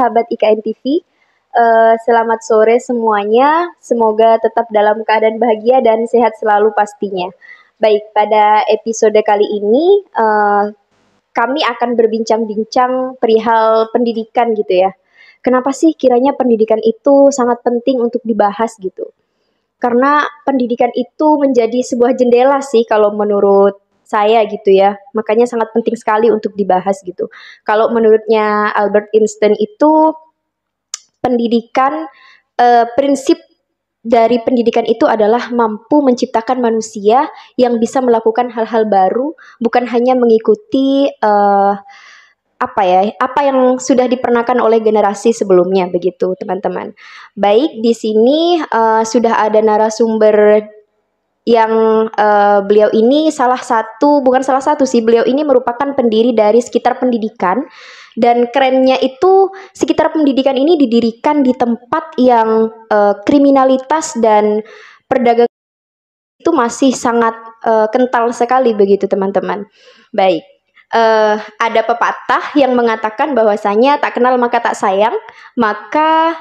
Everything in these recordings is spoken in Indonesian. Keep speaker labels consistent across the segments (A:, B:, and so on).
A: sahabat IKN TV. Selamat sore semuanya. Semoga tetap dalam keadaan bahagia dan sehat selalu pastinya. Baik, pada episode kali ini kami akan berbincang-bincang perihal pendidikan gitu ya. Kenapa sih kiranya pendidikan itu sangat penting untuk dibahas gitu? Karena pendidikan itu menjadi sebuah jendela sih kalau menurut saya gitu ya. Makanya sangat penting sekali untuk dibahas gitu. Kalau menurutnya Albert Einstein itu pendidikan prinsip dari pendidikan itu adalah mampu menciptakan manusia yang bisa melakukan hal-hal baru, bukan hanya mengikuti apa yang sudah dipernakan oleh generasi sebelumnya begitu teman-teman. Baik, di sini sudah ada narasumber yang beliau ini bukan salah satu sih, beliau ini merupakan pendiri dari Sekitar Pendidikan, dan kerennya itu Sekitar Pendidikan ini didirikan di tempat yang kriminalitas dan perdagangan itu masih sangat kental sekali begitu teman-teman. Baik, ada pepatah yang mengatakan bahwasanya tak kenal maka tak sayang. Maka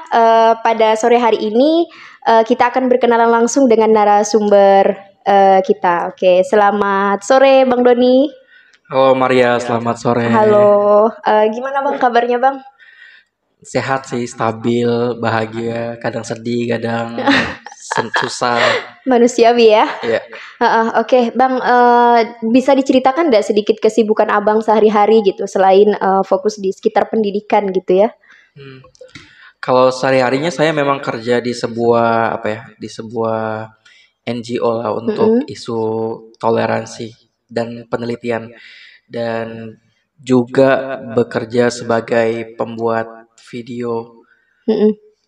A: pada sore hari ini kita akan berkenalan langsung dengan narasumber kita. Oke, selamat sore Bang Doni.
B: Halo Maria, selamat sore.
A: Halo, gimana Bang kabarnya Bang?
B: Sehat sih, stabil, bahagia, kadang sedih, kadang susah.
A: Manusiawi ya.
B: Ya,
A: Oke, Bang, bisa diceritakan nggak sedikit kesibukan Abang sehari-hari gitu, selain fokus di Sekitar Pendidikan gitu ya?
B: kalau sehari-harinya saya memang kerja di sebuah di sebuah NGO lah untuk isu toleransi dan penelitian, dan juga bekerja sebagai pembuat video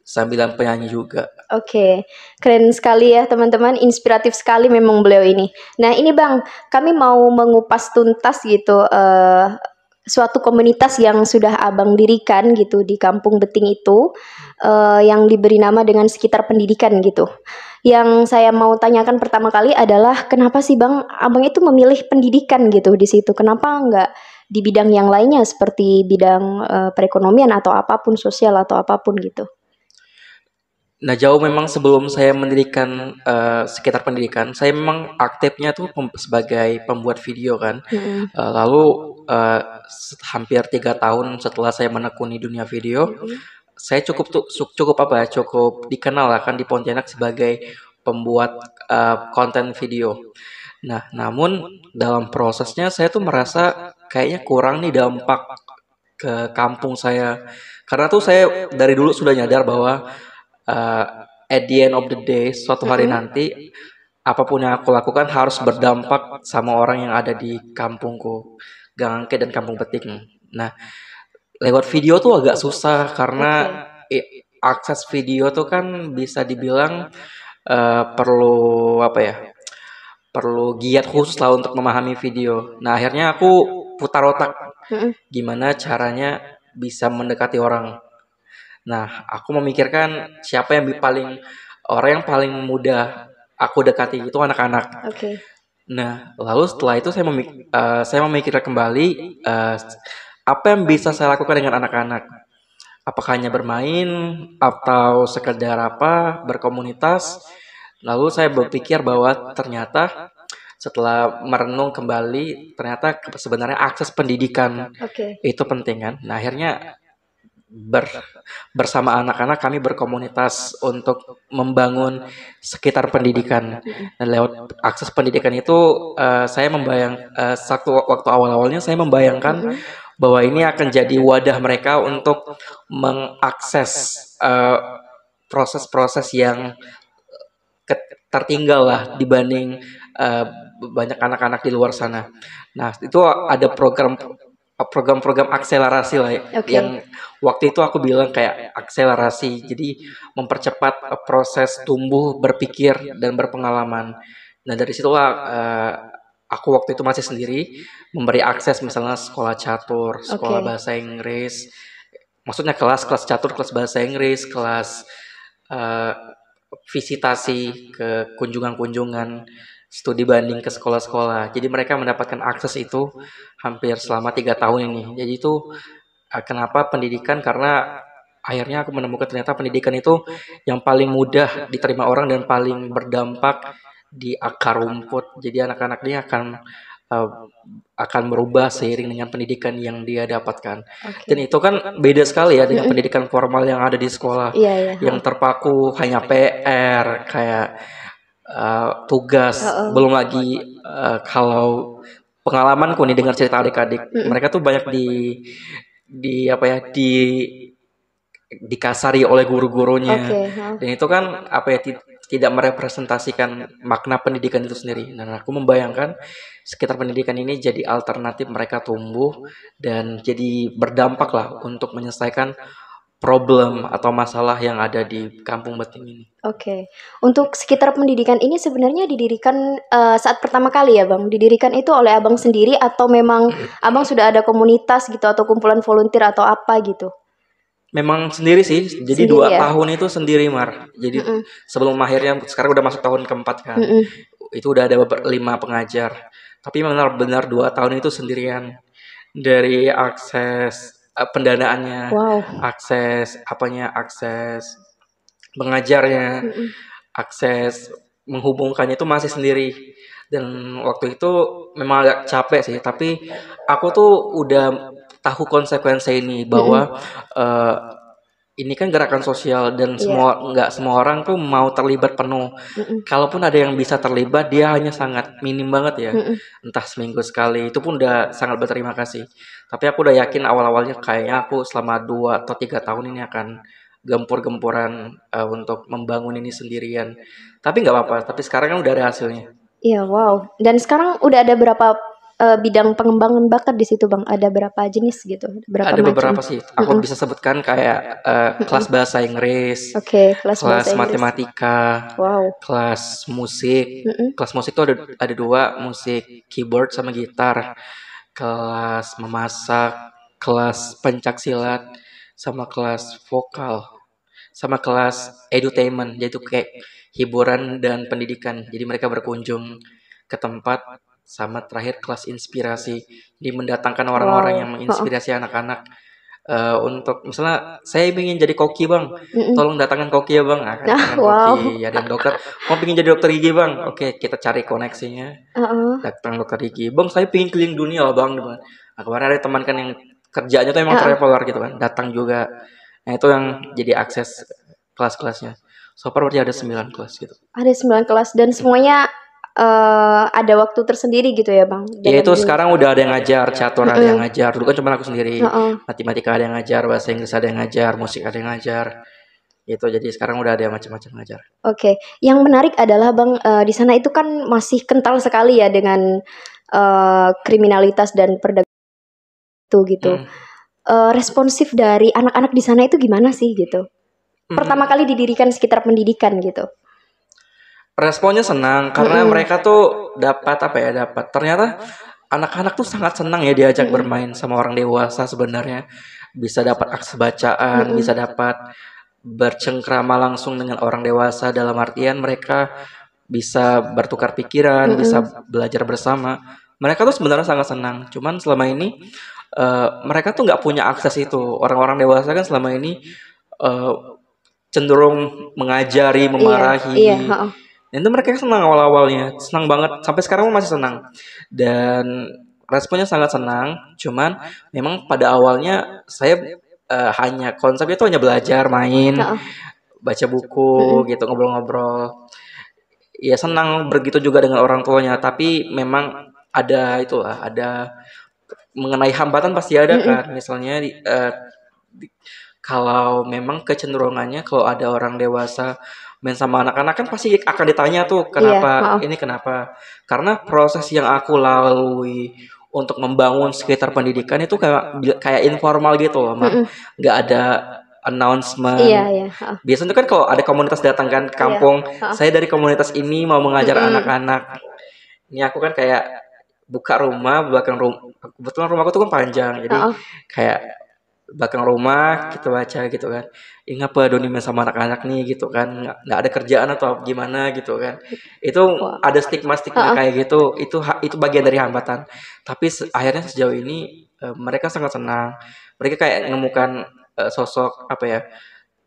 B: sambilan penyanyi juga.
A: Oke, keren sekali ya teman-teman, inspiratif sekali memang beliau ini. Nah ini Bang, kami mau mengupas tuntas gitu suatu komunitas yang sudah Abang dirikan gitu di Kampung Beting itu, yang diberi nama dengan Sekitar Pendidikan gitu. Yang saya mau tanyakan pertama kali adalah kenapa sih Bang, Abang itu memilih pendidikan gitu di situ? Kenapa nggak di bidang yang lainnya seperti bidang perekonomian atau apapun, sosial atau apapun gitu?
B: Nah, jauh memang sebelum saya mendirikan Sekitar Pendidikan, saya memang aktifnya tuh sebagai pembuat video kan. Lalu hampir 3 tahun setelah saya menekuni dunia video, saya cukup dikenal lah kan di Pontianak sebagai pembuat konten video. Nah, namun dalam prosesnya saya tuh merasa kayaknya kurang nih dampak ke kampung saya. Karena tuh saya dari dulu sudah nyadar bahwa at the end of the day, suatu hari nanti apapun yang aku lakukan harus berdampak sama orang yang ada di kampungku, Gangke dan Kampung Beting. Nah, lewat video tuh agak susah karena akses video tuh kan bisa dibilang perlu perlu giat khusus lah untuk memahami video. Nah, akhirnya aku putar otak gimana caranya bisa mendekati orang. Nah, aku memikirkan siapa yang orang yang paling mudah aku dekati itu anak-anak. Nah, lalu setelah itu saya memikirkan kembali apa yang bisa saya lakukan dengan anak-anak. Apakah hanya bermain atau sekedar berkomunitas? Lalu saya berpikir bahwa ternyata setelah merenung kembali, ternyata sebenarnya akses pendidikan itu penting kan. Nah, akhirnya bersama anak-anak kami berkomunitas untuk membangun Sekitar Pendidikan. Dan lewat akses pendidikan itu saya waktu awal-awalnya saya membayangkan bahwa ini akan jadi wadah mereka untuk mengakses proses-proses yang tertinggal lah dibanding banyak anak-anak di luar sana. Nah, itu ada program-program akselerasi lah yang waktu itu aku bilang kayak akselerasi, jadi mempercepat proses tumbuh, berpikir dan berpengalaman. Nah, dari situlah aku waktu itu masih sendiri memberi akses misalnya sekolah catur, sekolah bahasa Inggris, maksudnya kelas catur, kelas bahasa Inggris, kelas visitasi ke kunjungan-kunjungan studi banding ke sekolah-sekolah. Jadi mereka mendapatkan akses itu hampir selama 3 tahun ini. Jadi itu kenapa pendidikan, karena akhirnya aku menemukan ternyata pendidikan itu yang paling mudah diterima orang dan paling berdampak di akar rumput. Jadi anak-anak ini uh, akan berubah seiring dengan pendidikan yang dia dapatkan. Dan itu kan beda sekali ya dengan pendidikan formal yang ada di sekolah, yang terpaku hanya PR, kayak tugas, belum lagi kalau pengalamanku nih dengar cerita adik-adik, mereka tuh banyak di apa ya dikasari oleh guru-gurunya, dan itu kan apa ya tidak merepresentasikan makna pendidikan itu sendiri. Dan aku membayangkan sekitar pendidikan ini jadi alternatif mereka tumbuh dan jadi berdampak lah untuk menyelesaikan problem atau masalah yang ada di kampung Beting ini.
A: Oke. Untuk sekitar pendidikan ini sebenarnya didirikan saat pertama kali ya Bang? Didirikan itu oleh Abang sendiri atau memang Abang sudah ada komunitas gitu atau kumpulan volunteer atau apa gitu?
B: Memang sendiri sih, jadi
A: Sendiri
B: 2
A: ya?
B: tahun itu sendiri Mar. Jadi sebelum akhirnya sekarang udah masuk tahun keempat kan, itu udah ada 5 pengajar. Tapi benar-benar 2 tahun itu sendirian, dari akses pendanaannya, akses akses mengajarnya, akses menghubungkannya itu masih sendiri. Dan waktu itu memang agak capek sih, tapi aku tuh udah tahu konsekuensi ini bahwa ini kan gerakan sosial dan nggak semua orang tuh mau terlibat penuh. Kalaupun ada yang bisa terlibat, dia hanya sangat minim banget ya, entah seminggu sekali. Itu pun udah sangat berterima kasih. Tapi aku udah yakin awal-awalnya kayaknya aku selama 2 atau 3 tahun ini akan gempur-gempuran untuk membangun ini sendirian. Tapi nggak apa-apa. Tapi sekarang kan udah ada hasilnya.
A: Iya, wow. Dan sekarang udah ada berapa bidang pengembangan bakat di situ Bang? Ada berapa jenis gitu?
B: Ada beberapa sih. Aku bisa sebutkan kayak kelas bahasa Inggris, kelas matematika, kelas musik. Kelas musik tuh ada 2, musik keyboard sama gitar. Kelas memasak, kelas pencak silat, sama kelas vokal, sama kelas edutainment, yaitu kayak hiburan dan pendidikan. Jadi mereka berkunjung ke tempat, sama terakhir kelas inspirasi, jadi mendatangkan orang-orang yang menginspirasi anak-anak untuk misalnya saya ingin jadi koki Bang, tolong datangkan koki ya Bang. Koki, ada yang dokter, mau ingin jadi dokter gigi Bang, oke kita cari koneksinya, datang dokter gigi Bang, saya ingin keliling dunia lah Bang. Nah, kemarin ada teman kan yang kerjanya tuh emang traveler gitu kan, datang juga. Nah itu yang jadi akses kelas-kelasnya. So far berarti ada 9 kelas gitu.
A: Ada 9 kelas dan semuanya ada waktu tersendiri gitu ya Bang?
B: Ya itu sekarang udah ada yang ngajar, catur ada yang ngajar. Dulu kan cuma aku sendiri. Matematika ada yang ngajar, bahasa Inggris ada yang ngajar, musik ada yang ngajar. Gitu, jadi sekarang udah ada macam-macam ngajar.
A: Oke. Yang menarik adalah Bang, di sana itu kan masih kental sekali ya dengan kriminalitas dan perdagangan itu gitu. Responsif dari anak-anak di sana itu gimana sih gitu? Pertama kali didirikan sekitar pendidikan gitu.
B: Responnya senang karena mereka tuh dapat ternyata anak-anak tuh sangat senang ya diajak bermain sama orang dewasa sebenarnya. Bisa dapat akses bacaan, bisa dapat bercengkrama langsung dengan orang dewasa, dalam artian mereka bisa bertukar pikiran, bisa belajar bersama. Mereka tuh sebenarnya sangat senang. Cuman selama ini mereka tuh nggak punya akses itu. Orang-orang dewasa kan selama ini cenderung mengajari, memarahi. Dan itu mereka senang awal-awalnya, senang banget, sampai sekarang masih senang. Dan responnya sangat senang. Cuman memang pada awalnya saya hanya konsepnya itu hanya belajar, main, baca buku, gitu, ngobrol-ngobrol. Ya senang begitu juga dengan orang tuanya. Tapi memang ada mengenai hambatan pasti ada kan. Misalnya kalau memang kecenderungannya kalau ada orang dewasa main sama anak-anak kan pasti akan ditanya tuh kenapa ini kenapa. Karena proses yang aku lalui untuk membangun sekitar pendidikan itu kayak informal gitu loh, nggak ada announcement. Biasanya kan kalau ada komunitas datang kan ke kampung, saya dari komunitas ini mau mengajar anak-anak. Ini aku kan kayak buka rumah, belakang rumah, kebetulan rumahku tuh kan panjang, jadi kayak belakang rumah kita baca gitu kan. Ingat apa Doni main sama anak-anak nih gitu kan, nggak ada kerjaan atau gimana gitu kan. Itu ada stigma-stigma kayak gitu. Itu bagian dari hambatan. Tapi akhirnya sejauh ini mereka sangat senang. Mereka kayak menemukan sosok apa ya,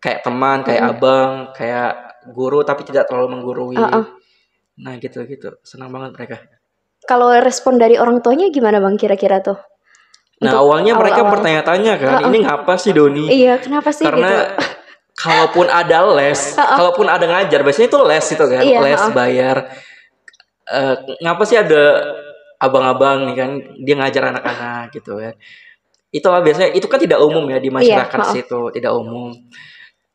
B: kayak teman, kayak abang, kayak guru tapi tidak terlalu menggurui. Nah gitu-gitu, senang banget mereka.
A: Kalau respon dari orang tuanya gimana Bang kira-kira tuh?
B: Nah awalnya mereka bertanya-tanya kan, ini ngapa sih Doni?
A: Iya, kenapa sih
B: Karena
A: gitu?
B: kalaupun ada les, kalaupun ada ngajar, biasanya itu les itu kan, les bayar. Ngapa sih ada abang-abang nih kan, dia ngajar anak-anak gitu kan. Itulah biasanya, itu kan tidak umum ya di masyarakat situ, tidak umum.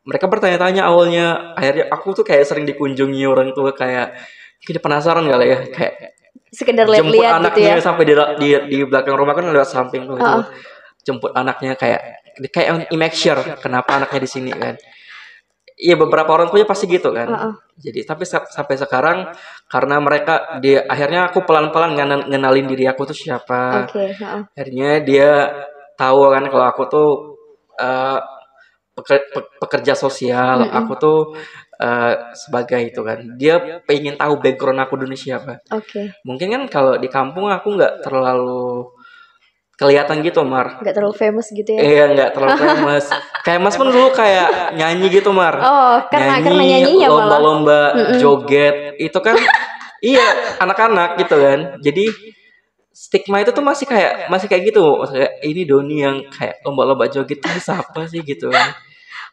B: Mereka bertanya-tanya awalnya, akhirnya aku tuh kayak sering dikunjungi orang tua, kayak penasaran kali ya, kayak
A: sekedar
B: jemput
A: lihat-lihat
B: anaknya
A: gitu ya.
B: sampai di belakang rumah kan lewat samping tuh itu, jemput anaknya kayak make sure kenapa anaknya di sini kan. Iya beberapa orang punya pasti gitu kan. Jadi tapi sampai sekarang karena mereka akhirnya aku pelan-pelan ngenalin diri aku tuh siapa. Akhirnya dia tahu kan kalau aku tuh pekerja sosial, aku tuh sebagai itu kan. Dia pengen tahu background aku dulu siapa. Mungkin kan kalau di kampung aku nggak terlalu kelihatan gitu Mar.
A: Nggak terlalu famous gitu ya?
B: Iya nggak terlalu famous. Kayak Mas pun dulu kayak nyanyi gitu Mar.
A: Karena nyanyinya
B: lomba-lomba joget itu kan. Iya anak-anak gitu kan. Jadi stigma itu tuh masih kayak gitu. Maksudnya ini Doni yang kayak lomba-lomba joget itu siapa sih gitu kan.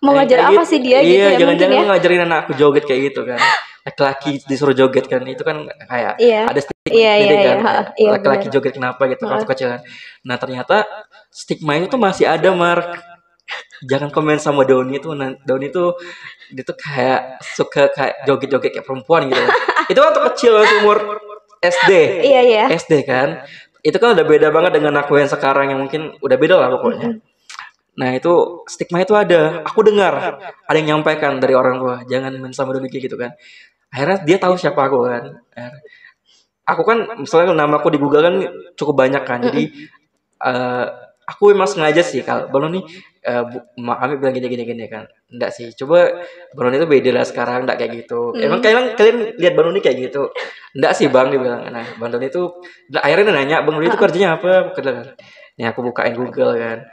A: Mau ngajar apa
B: gitu.
A: sih dia gitu ya?
B: Iya jangan-jangan ngajarin anak aku joget kayak gitu kan. Laki-laki disuruh joget kan, itu kan kayak ada stigma kan, laki-laki joget kenapa gitu waktu kecil kan. Nah ternyata stigma itu tuh masih ada Mark. Jangan komen sama Doni tuh, Doni tuh dia tuh kayak suka kayak joget-joget kayak perempuan gitu. Itu waktu kecil umur SD, SD kan. Itu kan udah beda banget dengan aku yang sekarang yang mungkin udah beda lah pokoknya. Nah itu stigma itu ada, aku dengar ada yang nyampaikan dari orang tua, jangan main sama Doni gitu kan. Akhirnya dia tahu siapa aku kan. Aku kan misalnya nama aku di Google kan cukup banyak kan. Jadi aku memang sengaja sih kalau Bang nih kami bilang gini kan. Enggak sih. Coba Bang itu beda lah sekarang, enggak kayak gitu. Emang kalian lihat Bang ini kayak gitu? Enggak sih Bang, dia bilang. Nah, Bang Doni itu akhirnya nanya, "Bang Doni itu kerjanya apa?" Kan. Nih aku bukain Google kan.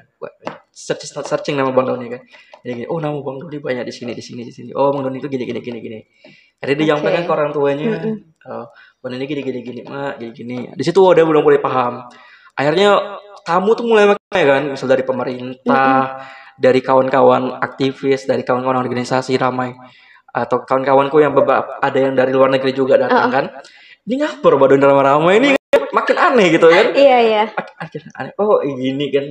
B: Searching nama Bang Doni kan. Jadi oh nama Bang Doni banyak di sini. Oh Bang Doni itu gini. Akhirnya dia nyampaikan ke orang tuanya, Bang Doni gini, Mak, gini. Di situ udah mulai paham. Akhirnya tamu tuh mulai makin kan, misal dari pemerintah, dari kawan-kawan aktivis, dari kawan-kawan organisasi ramai, atau kawan-kawanku yang beberapa ada yang dari luar negeri juga datang kan. Ini ngapa Bang Doni ramai-ramai ini makin aneh gitu kan?
A: Iya.
B: Aneh. Oh gini kan.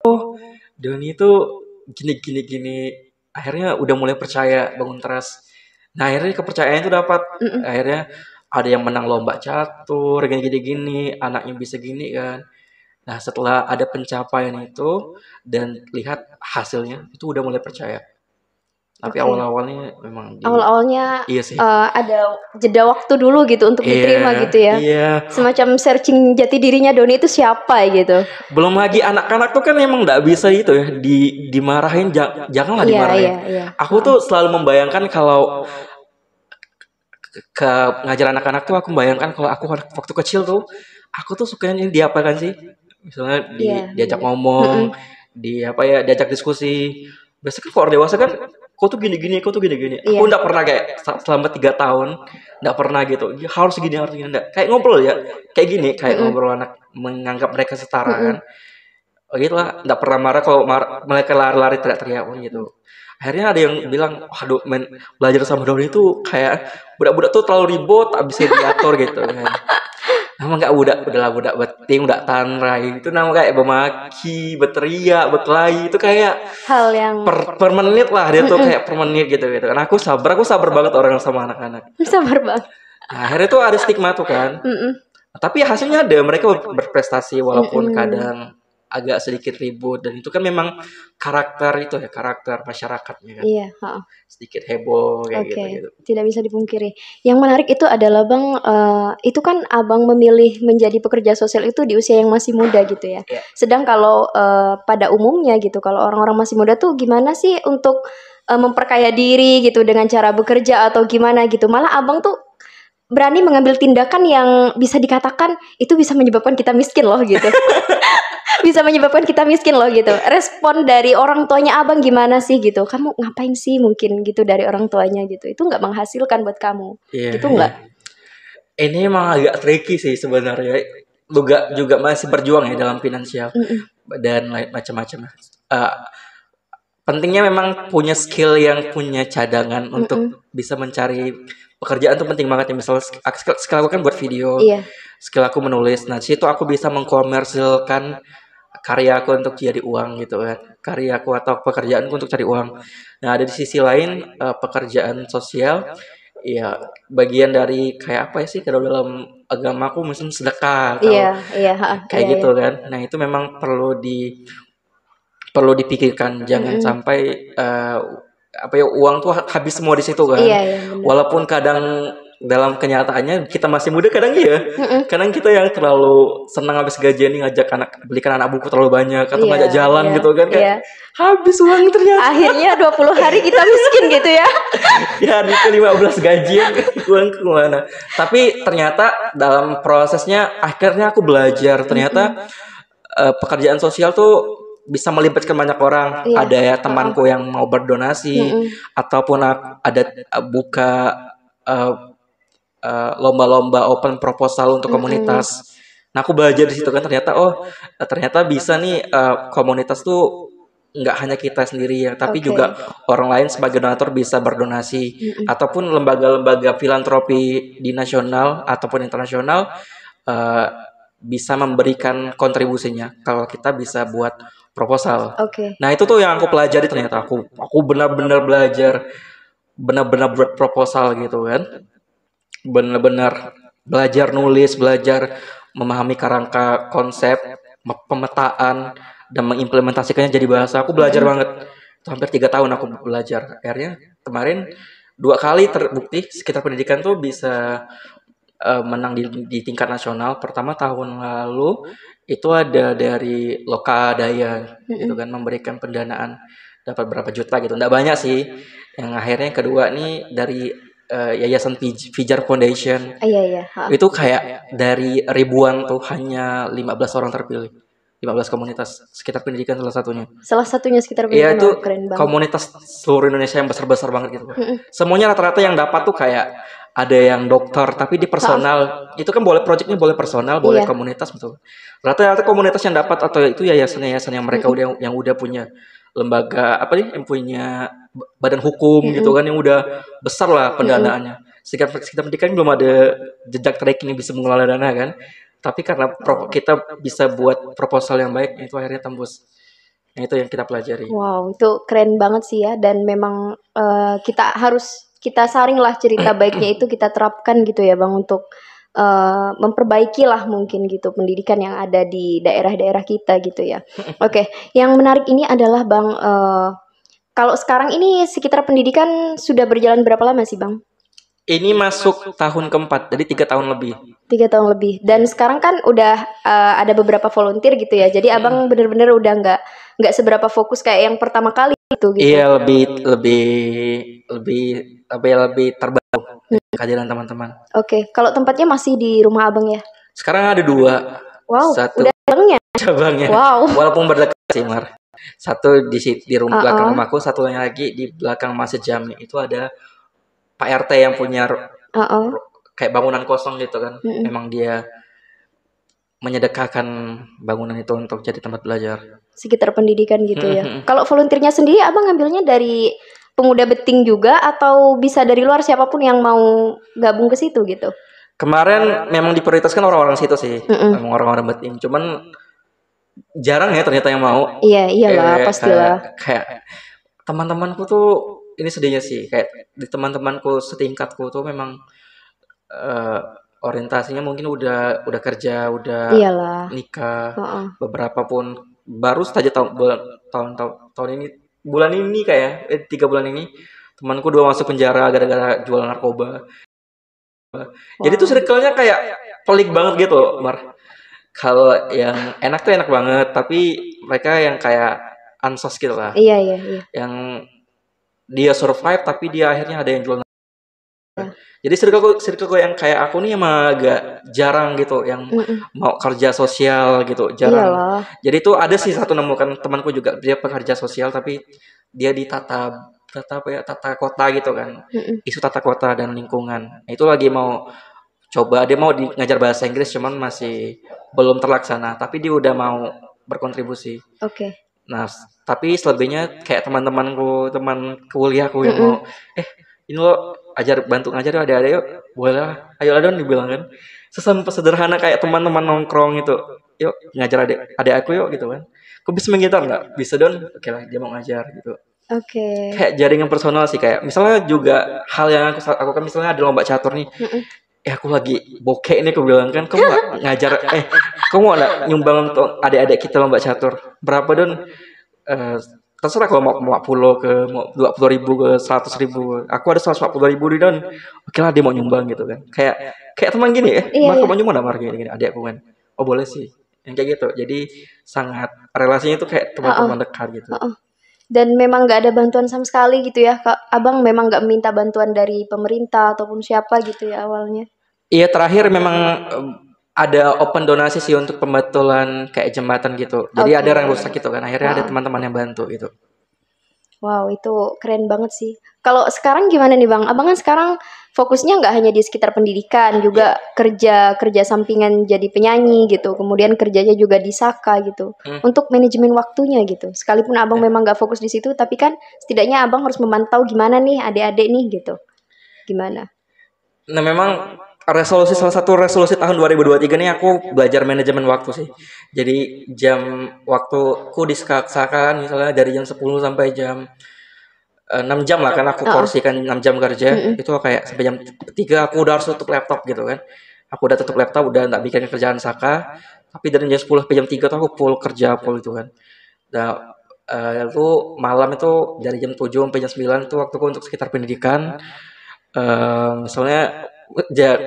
B: Oh Doni itu gini. Akhirnya udah mulai percaya bangun trust. Nah akhirnya kepercayaan itu dapat. Akhirnya ada yang menang lomba catur gini, anaknya bisa gini kan. Nah setelah ada pencapaian itu dan lihat hasilnya itu udah mulai percaya. Tapi awal-awalnya memang iya sih.
A: Ada jeda waktu dulu gitu untuk diterima gitu ya.
B: Iya.
A: Semacam searching jati dirinya Doni itu siapa gitu.
B: Belum lagi anak-anak tuh kan emang nggak bisa itu ya dimarahin, janganlah dimarahin. Aku tuh selalu membayangkan kalau ke ngajar anak-anak tuh aku membayangkan kalau aku waktu kecil tuh aku tuh sukanya diapakan sih? Misalnya diajak ngomong, diajak diskusi. Biasanya kan kalau dewasa kan kau tuh gini. Aku enggak pernah kayak selama 3 tahun enggak pernah gitu. Harus gini enggak. Kayak ngobrol ya. Kayak gini, kayak ngobrol anak menganggap mereka setara kan. Oh gitu lah, enggak pernah marah kalau mereka lari-lari teriak-teriak pun gitu. Akhirnya ada yang bilang, waduh belajar sama Doni itu kayak budak-budak tuh terlalu ribut, tak bisa diatur gitu kan. Nama enggak budak beting, budak tanrai. Itu nama kayak bermaki, berteriak, berkelahi. Itu kayak
A: hal yang
B: per menit lah dia tuh kayak per menit gitu. Karena aku sabar banget orang sama anak-anak.
A: Sabar banget.
B: Nah, akhirnya tuh ada stigma tuh kan. Tapi hasilnya ada, mereka berprestasi walaupun kadang agak sedikit ribut dan itu kan memang karakter masyarakatnya kan.
A: Iya,
B: sedikit heboh kayak gitu.
A: Tidak bisa dipungkiri. Yang menarik itu adalah Bang, itu kan Abang memilih menjadi pekerja sosial itu di usia yang masih muda gitu ya. Sedang kalau pada umumnya gitu, kalau orang-orang masih muda tuh gimana sih untuk memperkaya diri gitu dengan cara bekerja atau gimana gitu. Malah Abang tuh berani mengambil tindakan yang bisa dikatakan itu bisa menyebabkan kita miskin loh gitu. Bisa menyebabkan kita miskin loh gitu. Respon dari orang tuanya abang gimana sih gitu? Kamu ngapain sih mungkin gitu dari orang tuanya gitu? Itu nggak menghasilkan buat kamu, gitu nggak?
B: Ini emang agak tricky sih sebenarnya. Juga masih berjuang ya dalam finansial dan macam-macam. Pentingnya memang punya skill yang punya cadangan untuk bisa mencari pekerjaan tuh penting banget ya. Misalnya skill aku kan buat video, skill aku menulis. Nah, situ aku bisa mengkomersilkan karya aku untuk jadi uang gitu kan, karya aku atau pekerjaanku untuk cari uang. Nah, ada di sisi lain pekerjaan sosial ya, bagian dari kayak apa ya sih, kalau dalam agamaku mungkin sedekah atau kayak gitu kan. Nah, itu memang perlu dipikirkan, jangan sampai apa ya, uang tuh habis semua di situ kan. Walaupun kadang dalam kenyataannya kita masih muda, kadang kadang kita yang terlalu senang habis gajian nih ngajak belikan anak buku terlalu banyak atau ngajak jalan gitu kan, kayak habis uang ternyata.
A: Akhirnya 20 hari kita miskin gitu ya.
B: Ya, hari ke-15 gajian uang kemana. Tapi ternyata dalam prosesnya akhirnya aku belajar ternyata pekerjaan sosial tuh bisa melibatkan banyak orang. Ada ya temanku yang mau berdonasi ataupun ada buka lomba-lomba open proposal untuk komunitas. Nah, aku belajar di situ kan, ternyata bisa nih komunitas tuh nggak hanya kita sendiri ya, tapi juga orang lain sebagai donatur bisa berdonasi ataupun lembaga-lembaga filantropi di nasional ataupun internasional bisa memberikan kontribusinya kalau kita bisa buat proposal. Nah, itu tuh yang aku pelajari, ternyata aku benar-benar belajar, benar-benar buat proposal gitu kan. Benar-benar belajar nulis, belajar memahami kerangka konsep, pemetaan, dan mengimplementasikannya jadi bahasa. Aku belajar banget. Hampir 3 tahun aku belajar. Akhirnya kemarin 2 kali terbukti sekitar pendidikan tuh bisa menang di tingkat nasional. Pertama tahun lalu itu ada dari Lokadaya gitu kan, memberikan pendanaan dapat berapa juta gitu. Nggak banyak sih. Yang akhirnya kedua nih dari Yayasan Fijar Foundation. Itu kayak dari ribuan tuh hanya 15 orang terpilih. 15 komunitas sekitar pendidikan salah satunya.
A: Salah satunya sekitar pendidikan.
B: Iya, itu komunitas seluruh Indonesia yang besar-besar banget gitu. Semuanya rata-rata yang dapat tuh kayak ada yang dokter tapi di personal. Itu kan boleh, projectnya boleh personal, boleh komunitas, betul. Rata-rata komunitas yang dapat atau itu yayasan-yayasan yang mereka udah punya lembaga apa nih, yang punya badan hukum gitu kan, yang udah besar lah pendanaannya. Sekitar pendidikan belum ada jejak tracking yang bisa mengelola dana kan. Tapi karena kita bisa buat proposal yang baik, itu akhirnya tembus. Nah, itu yang kita pelajari.
A: Wow, itu keren banget sih ya. Dan memang kita saring lah cerita baiknya itu kita terapkan gitu ya Bang, untuk memperbaiki lah mungkin gitu pendidikan yang ada di daerah-daerah kita gitu ya. Yang menarik ini adalah Bang, kalau sekarang ini sekitar pendidikan sudah berjalan berapa lama sih Bang?
B: Ini masuk tahun keempat, jadi 3 tahun lebih.
A: 3 tahun lebih. Dan sekarang kan udah ada beberapa volunteer gitu ya. Jadi Abang bener-bener udah nggak seberapa fokus kayak yang pertama kali gitu.
B: Iya, lebih terbantu kehadiran teman-teman.
A: Kalau tempatnya masih di rumah Abang ya?
B: Sekarang ada 2.
A: Wow,
B: satu
A: udah cabangnya.
B: Wow. Walaupun berdekat sih, Mar. Satu di rumah belakang rumahku, satunya lagi di belakang Masjid Jami. Itu ada Pak RT yang punya kayak bangunan kosong gitu kan. Memang dia menyedekahkan bangunan itu untuk jadi tempat belajar.
A: Sekitar pendidikan gitu ya. Kalau volunteernya sendiri Abang ngambilnya dari pemuda Beting juga atau bisa dari luar, siapapun yang mau gabung ke situ gitu?
B: Kemarin memang diprioritaskan orang-orang situ sih. Memang orang-orang Beting. Cuman jarang ya ternyata yang mau.
A: Iyalah, pastilah.
B: Kayak teman-temanku tuh, ini sedihnya sih, kayak di teman-temanku setingkatku tuh memang orientasinya mungkin udah kerja, udah nikah, beberapa pun baru saja tahun ini, bulan ini kayak 3 bulan ini temanku 2 masuk penjara gara-gara jual narkoba. Jadi tuh circle-nya kayak pelik banget gitu, Mar. Kalau yang enak tuh enak banget, tapi mereka yang kayak ansos gitu lah.
A: Iya.
B: Yang dia survive tapi dia akhirnya ada yang jual narkoba. Jadi circle yang kayak aku nih emang agak jarang gitu yang mau kerja sosial gitu, jarang.
A: Iyalah.
B: Jadi tuh ada sih satu nemukan temanku juga dia pekerja sosial tapi dia di tata kota gitu kan. Isu tata kota dan lingkungan. Nah, itu lagi mau coba dia mau ngajar bahasa Inggris cuman masih belum terlaksana, tapi dia udah mau berkontribusi.
A: Oke.
B: Nah, tapi selebihnya kayak teman kuliahku yang mau ini lo bantu ngajar adik-adik yuk, boleh lah, ayo lah Don dibilang kan. Sederhana kayak teman-teman nongkrong itu, yuk ngajar adik aku yuk gitu kan. Kok bisa main gitar nggak? Bisa Don, oke lah dia mau ngajar gitu.
A: Oke.
B: Kayak jaringan personal sih, kayak misalnya juga hal yang aku kan misalnya ada lomba catur nih. Aku lagi bokeh nih, aku bilang kan, kamu nggak ngajar, kamu nggak nyumbang untuk adik-adik kita lomba catur, berapa Don? Terserah kalau mau 20 ribu ke 100 ribu, aku ada 140 ribu di Don, oke lah dia mau nyumbang gitu kan, kayak teman gini Marco mau nyumbang nggak gini adik aku kan, oh boleh sih, yang kayak gitu. Jadi sangat relasinya itu kayak teman-teman dekat gitu.
A: Dan memang nggak ada bantuan sama sekali gitu ya, Kak. Abang memang nggak minta bantuan dari pemerintah ataupun siapa gitu ya awalnya?
B: Iya, terakhir memang ada open donasi sih untuk pembetulan kayak jembatan gitu. Jadi ada yang rusak gitu kan. Akhirnya ada teman-teman yang bantu gitu.
A: Wow, itu keren banget sih. Kalau sekarang gimana nih Bang? Abang kan sekarang fokusnya nggak hanya di sekitar pendidikan, juga kerja sampingan jadi penyanyi gitu. Kemudian kerjanya juga di Saka gitu. Untuk manajemen waktunya gitu. Sekalipun Abang memang nggak fokus di situ, tapi kan setidaknya Abang harus memantau gimana nih adik-adik nih gitu. Gimana?
B: Nah, memang salah satu resolusi tahun 2023 nih aku belajar manajemen waktu sih. Jadi jam waktuku di Saka kan misalnya dari jam 10 sampai jam 6 jam lah, kan aku porsikan 6 jam kerja. Itu kayak sampai jam 3 aku udah harus tutup laptop gitu kan. Aku udah tutup laptop, udah nggak bikin kerjaan Saka. Tapi dari jam 10 sampai jam 3 tuh aku full kerja itu kan. Nah, itu malam itu dari jam 7 sampai jam 9 itu waktuku untuk sekitar pendidikan. Misalnya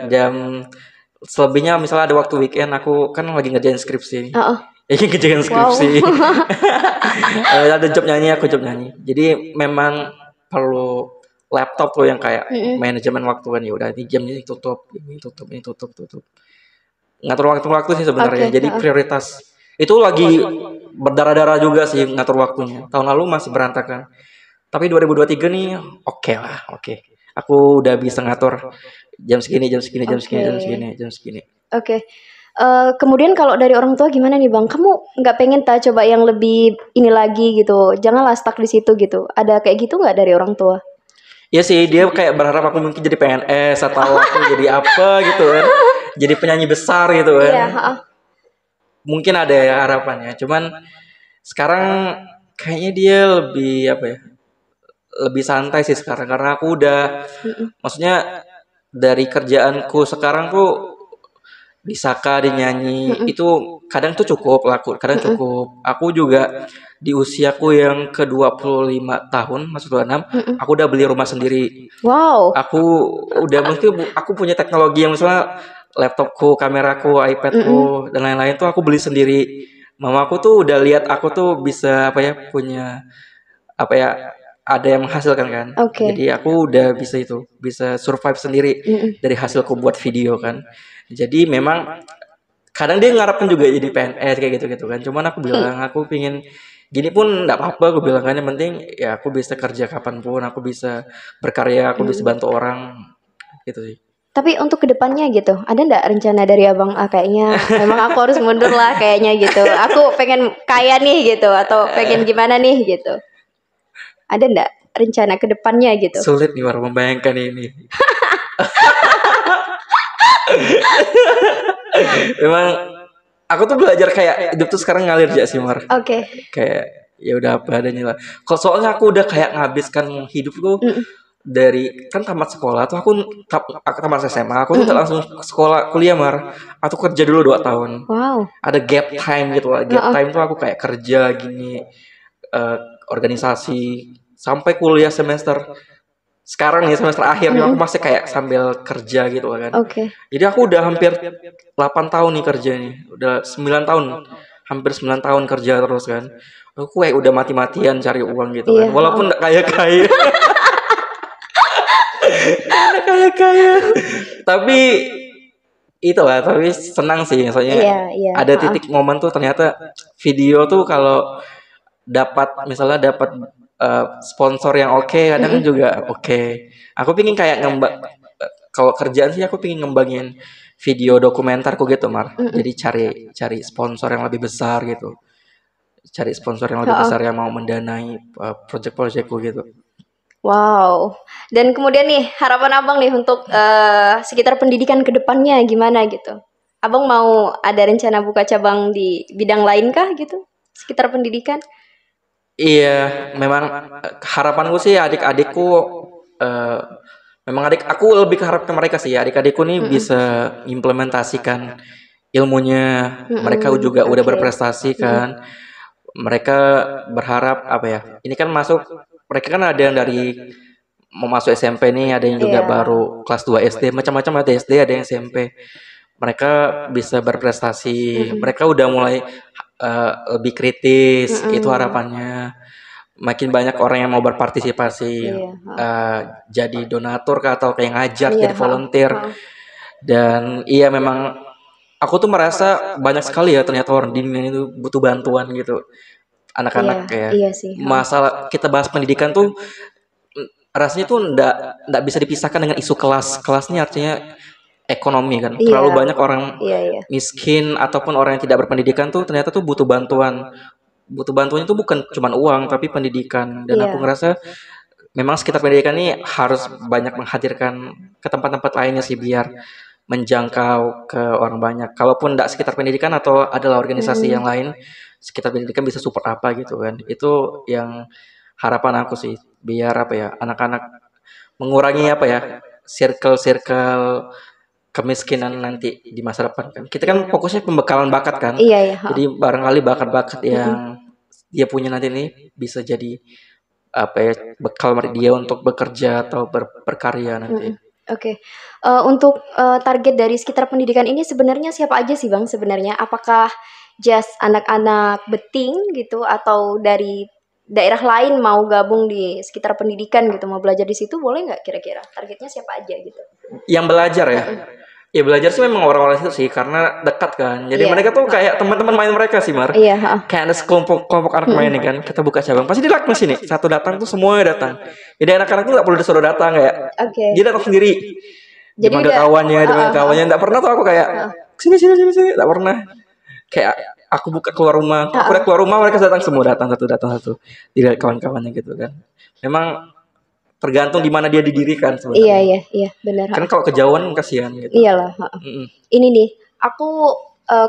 B: jam selebihnya misalnya ada waktu weekend, aku kan lagi ngerjain skripsi. Ngerjain skripsi. Ada job nyanyi. Jadi memang perlu laptop tuh yang kayak manajemen waktu kan, ya udah di jam ini tutup. Ngatur waktu sih sebenarnya. Jadi prioritas itu lagi berdarah-darah juga sih ngatur waktunya. Tahun lalu masih berantakan. Tapi 2023 nih oke lah. Aku udah bisa ngatur jam segini.
A: Oke. Kemudian kalau dari orang tua gimana nih Bang? Kamu nggak pengen coba yang lebih ini lagi gitu? Janganlah stuck di situ gitu. Ada kayak gitu nggak dari orang tua?
B: Iya sih, dia kayak berharap aku mungkin jadi PNS atau aku jadi apa gitu kan. Jadi penyanyi besar gitu kan.
A: Iya,
B: Mungkin ada ya harapannya. Cuman sekarang kayaknya dia lebih santai sih sekarang, karena aku udah maksudnya dari kerjaanku sekarang tuh di Saka, di nyanyi itu kadang tuh cukup laku, kadang cukup. Aku juga di usiaku yang ke-25 tahun, masuk 26, aku udah beli rumah sendiri.
A: Wow.
B: Aku udah aku punya teknologi yang misalnya laptopku, kameraku, iPadku dan lain-lain tuh aku beli sendiri. Mamaku tuh udah lihat aku tuh bisa punya ada yang menghasilkan kan. Jadi aku udah bisa survive sendiri dari hasilku buat video kan. Jadi memang kadang dia ngarepin juga jadi PNS kayak gitu kan. Cuman aku bilang aku pingin gini pun enggak apa-apa, aku bilang kan, yang penting ya aku bisa kerja kapanpun, aku bisa berkarya, aku bisa bantu orang gitu sih.
A: Tapi untuk kedepannya gitu, ada nggak rencana dari Abang, kayaknya memang aku harus mundur lah kayaknya gitu. Aku pengen kaya nih gitu, atau pengen gimana nih gitu. Ada nggak rencana kedepannya gitu?
B: Sulit nih baru membayangkan ini. Memang aku tuh belajar kayak hidup tuh sekarang ngalir aja sih Mar. Kayak ya udah apa adanya lah. Kalau soalnya aku udah kayak ngabiskan hidupku dari kan tamat sekolah tuh aku tamat SMA, aku tuh langsung sekolah kuliah Mar. Aku kerja dulu 2 tahun.
A: Wow.
B: Ada gap time gitu lah. Gap time tuh aku kayak kerja gini, organisasi sampai kuliah semester sekarang nih semester akhir aku masih kayak sambil kerja gitu kan. Jadi aku udah hampir 8 tahun nih kerja nih. Udah 9 tahun. Hampir 9 tahun kerja terus kan. Aku kayak udah mati-matian cari uang gitu kan. Walaupun enggak kaya-kaya. anak kaya. Tapi itulah, tapi senang sih soalnya ada titik momen tuh ternyata video tuh kalau misalnya dapat sponsor yang oke, kadang juga oke. Aku pingin kayak kalau kerjaan sih aku pingin ngembangin video dokumentarku gitu, Mar. Jadi cari sponsor yang lebih besar gitu. Cari sponsor yang lebih besar yang mau mendanai project-projectku gitu.
A: Wow. Dan kemudian nih harapan abang nih untuk sekitar pendidikan ke depannya gimana gitu? Abang mau ada rencana buka cabang di bidang lain kah gitu? Sekitar pendidikan?
B: Iya, memang harapanku sih adik-adikku memang aku lebih harap ke mereka sih. Adik-adikku nih bisa implementasikan ilmunya. Mereka juga udah berprestasi kan. Mereka berharap apa ya? Ini kan mereka kan ada yang dari mau masuk SMP nih, ada yang juga baru kelas 2 SD, macam-macam, ada SD, ada yang SMP. Mereka bisa berprestasi. Mereka udah mulai lebih kritis, itu harapannya. Makin banyak orang yang mau berpartisipasi, jadi donatur atau kayak ngajar, jadi volunteer. Dan iya memang aku tuh merasa banyak sekali ya ternyata orang di dunia itu butuh bantuan gitu. Anak-anak masalah kita bahas pendidikan tuh rasanya tuh ndak bisa dipisahkan dengan isu kelas. Kelas ini artinya ekonomi kan. Terlalu banyak orang miskin ataupun orang yang tidak berpendidikan tuh ternyata tuh butuh bantuan. Butuh bantuannya itu bukan cuma uang tapi pendidikan. Dan aku ngerasa memang sekitar pendidikan ini harus banyak menghadirkan ke tempat-tempat lainnya sih biar menjangkau ke orang banyak. Kalaupun tidak sekitar pendidikan atau adalah organisasi yang lain sekitar pendidikan bisa support apa gitu kan. Itu yang harapan aku sih biar apa ya anak-anak mengurangi apa ya circle kemiskinan nanti di masa depan kan. Kita kan fokusnya pembekalan bakat kan. Jadi barangkali bakat-bakat yang dia punya nanti ini bisa jadi apa ya bekal dia untuk bekerja atau berkarya nanti.
A: Oke. Untuk target dari sekitar pendidikan ini sebenarnya siapa aja sih Bang sebenarnya? Apakah just anak-anak beting gitu atau dari daerah lain mau gabung di sekitar pendidikan gitu, mau belajar di situ boleh nggak kira-kira? Targetnya siapa aja gitu?
B: Yang belajar ya? Ya belajar sih memang orang-orang itu sih karena dekat kan. Jadi mereka tuh kayak teman-teman main mereka sih, Mar. Kayak ada kelompok anak main nih kan. Kita buka cabang. Pasti dia datang sini. Satu datang tuh semuanya datang. Jadi anak-anak tuh nggak perlu disuruh datang kayak. Dia datang sendiri. Jadi dengan kawannya nggak pernah tuh aku kayak sini. Nggak pernah. Kayak aku buka keluar rumah. Aku udah keluar rumah mereka datang semua datang satu. Tidak kawan-kawannya gitu kan. Memang tergantung di mana dia didirikan
A: Iya
B: sebenarnya.
A: benar.
B: Kan kalau kejauhan kasihan gitu.
A: Iyalah. Ini nih, aku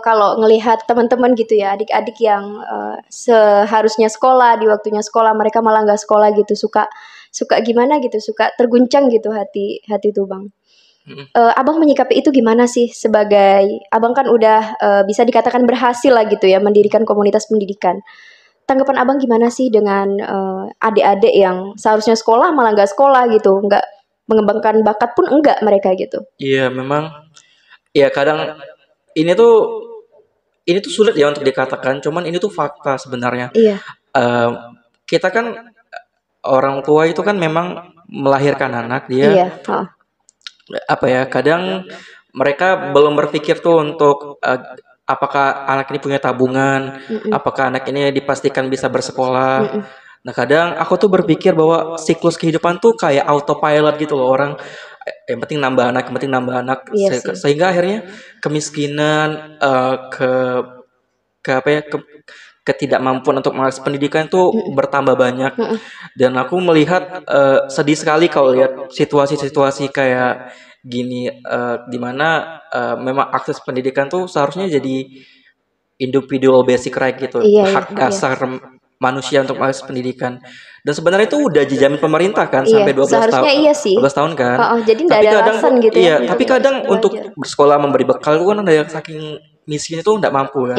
A: kalau ngelihat teman-teman gitu ya, adik-adik yang seharusnya sekolah di waktunya sekolah mereka malah nggak sekolah gitu, suka gimana gitu, suka terguncang gitu hati tuh Bang. Abang menyikapi itu gimana sih sebagai abang kan udah bisa dikatakan berhasil lah gitu ya mendirikan komunitas pendidikan. Tanggapan abang gimana sih dengan adik-adik yang seharusnya sekolah malah nggak sekolah gitu, nggak mengembangkan bakat pun enggak mereka gitu?
B: Iya memang, ya kadang ini tuh sulit ya untuk dikatakan, cuman ini tuh fakta sebenarnya. Kita kan orang tua itu kan memang melahirkan anak dia. Apa ya? Kadang mereka belum berpikir tuh untuk apakah anak ini punya tabungan, apakah anak ini dipastikan bisa bersekolah. Nah kadang aku tuh berpikir bahwa siklus kehidupan tuh kayak autopilot gitu loh, orang yang penting nambah anak, sehingga akhirnya kemiskinan, ketidakmampuan untuk mengakses pendidikan itu bertambah banyak. Dan aku melihat sedih sekali kalau lihat situasi-situasi kayak gini, di mana memang akses pendidikan tuh seharusnya jadi individual basic right gitu, hak dasar manusia untuk mengakses pendidikan. Dan sebenarnya itu udah dijamin pemerintah kan sampai 12 tahun. 12 tahun kan.
A: Jadi tapi kadang gitu
B: tapi kadang untuk bersekolah memberi bekal itu kan ada yang saking miskin itu nggak mampu kan.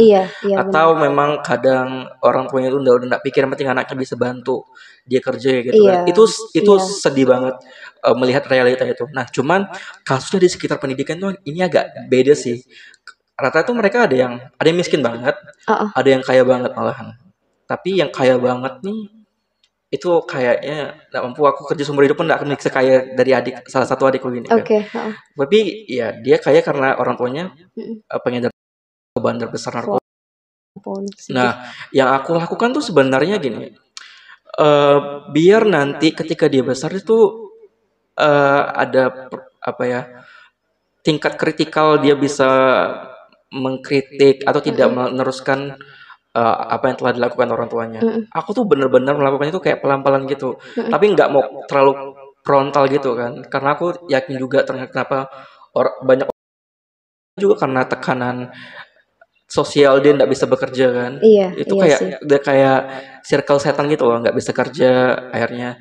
B: Atau memang kadang orang tuanya itu udah nggak pikir, yang penting anaknya bisa bantu dia kerja gitu kan. Itu sedih banget melihat realita itu. Nah, cuman kasusnya di sekitar pendidikan tuh ini agak beda sih. Rata-rata tuh mereka ada yang miskin banget, ada yang kaya banget malahan. Tapi yang kaya banget nih itu kayaknya nggak mampu, aku kerja seumur hidup pun nggak akan bisa kaya dari salah satu adikku gini kan. Tapi ya dia kaya karena orang tuanya pengedar bandar besar narkoba. Nah, yang aku lakukan tuh sebenarnya gini, biar nanti ketika dia besar itu ada apa ya, tingkat kritikal dia bisa mengkritik atau tidak meneruskan apa yang telah dilakukan orang tuanya. Aku tuh bener-bener melakukannya tuh kayak pelan-pelan gitu, tapi nggak mau terlalu frontal gitu kan, karena aku yakin juga ternyata kenapa banyak juga karena tekanan sosial dia nggak bisa bekerja kan. Itu kayak dia kayak circle setan gitu loh, nggak bisa kerja, akhirnya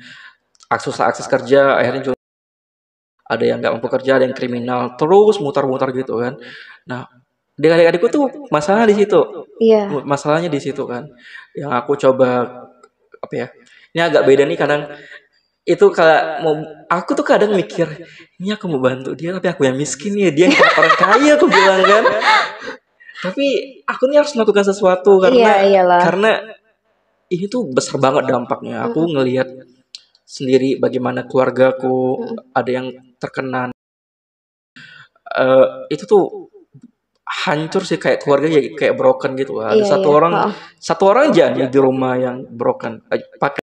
B: akses kerja, akhirnya juga ada yang nggak mampu kerja, ada yang kriminal, terus mutar-mutar gitu kan. Nah, adik-adikku tuh masalah di situ. Masalahnya di situ kan. Yang aku coba apa ya? Ini agak beda nih kadang. Itu kalau aku tuh kadang mikir, ini aku mau bantu dia tapi aku yang miskin ya, dia yang orang kaya aku bilang kan. Tapi aku nih harus melakukan sesuatu karena ini tuh besar banget dampaknya. Aku ngelihat sendiri bagaimana keluargaku ada yang terkena. Itu tuh hancur sih, kayak keluarga ya kayak broken gitu. Ada satu orang aja nih di rumah yang broken. Pakai